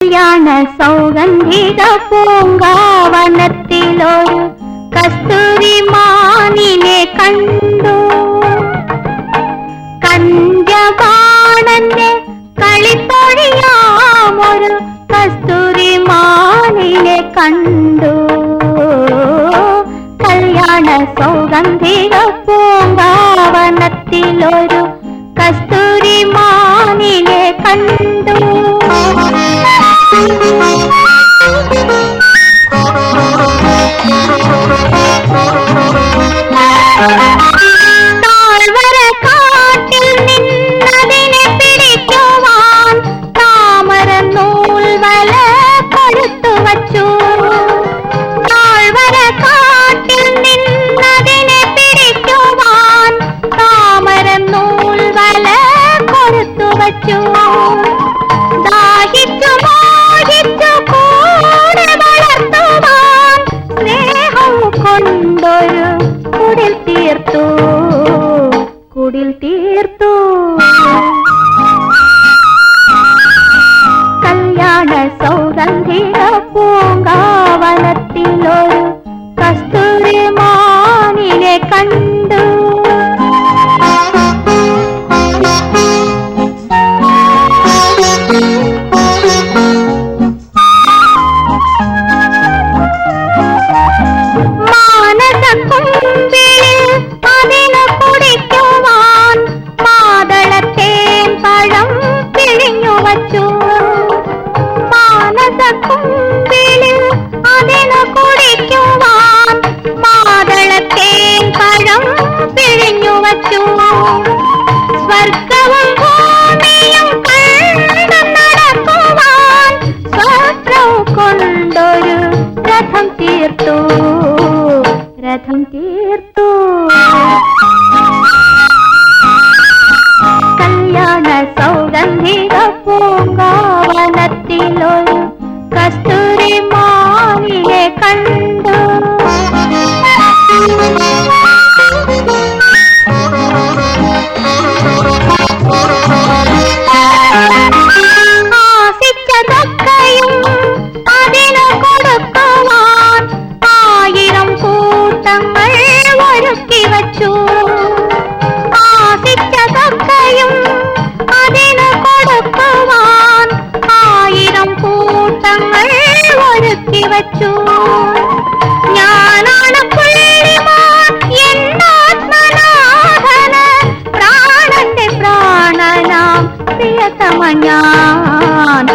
കല്യാണ സൗഗന്ധിക പൂങ്കാവനത്തിലൊരു കസ്തൂരി മാനിനെ കണ്ടു. കഞ്ചബാണന്റെ കളിത്തൊഴിയാമൊരു കസ്തൂരി മാനിനെ കണ്ടു. കല്യാണ സൗഗന്ധിക പൂങ്കാവനത്തിലൊരു കസ്തൂരി മാനിനെ കണ്ടു. താഴ്വര കാട്ടിൽ നിന്നതിനെ പിടിക്കുവാൻ താമര നൂൽ വല കൊടുത്തു വച്ചു. താഴ്വര കാട്ടിൽ നിന്നതിനെ പിടിക്കുവാൻ താമര നൂൽ വല കൊടുത്തു വച്ചു. ദാഹിച്ചു മോഹിച്ചു കൂടെ വളർത്തുവാൻ സ്നേഹം കൊണ്ടൊരു കുടിൽ തീർത്തു. കല്യാണ സൗഗന്ധിക പൂങ്കാവനത്തിലൊരു കസ്തൂരി മാനിനെ കണ്ടു. അതിനു കുടിക്കുവാൻ മാതളത്തേൻ പഴം പിഴിഞ്ഞു വച്ചു. മാനസക്കുമ്പിളിൽ അതിനു കുടിക്കുവാൻ മാതളത്തേൻ പഴം പിഴിഞ്ഞു വച്ചു. സ്വർഗവും ഭൂമിയും കണ്ടു നടക്കുവാൻ സ്വപ്നം കൊണ്ടൊരു രഥം തീർത്തു. കല്യാണ സൗഗന്ധിക പൂങ്കാവനത്തിലൊരു കസ്തൂരി മാനിനെ കണ്ടു. ആശിച്ചതൊക്കെയും അതിനു കൊടുക്കുവാൻ 1000 കൂട്ടങ്ങൾ ഒരുക്കി വച്ചു. ആശിച്ചതൊക്കെയും അതിനു കൊടുക്കുവാൻ 1000 കൂട്ടങ്ങൾ ഒരുക്കി വച്ചു. ഞാനാണ് പുള്ളിമാൻ എന്നാത്മനാഥന് പ്രാണന്റെ പ്രാണനാം പ്രിയതമ ഞാൻ.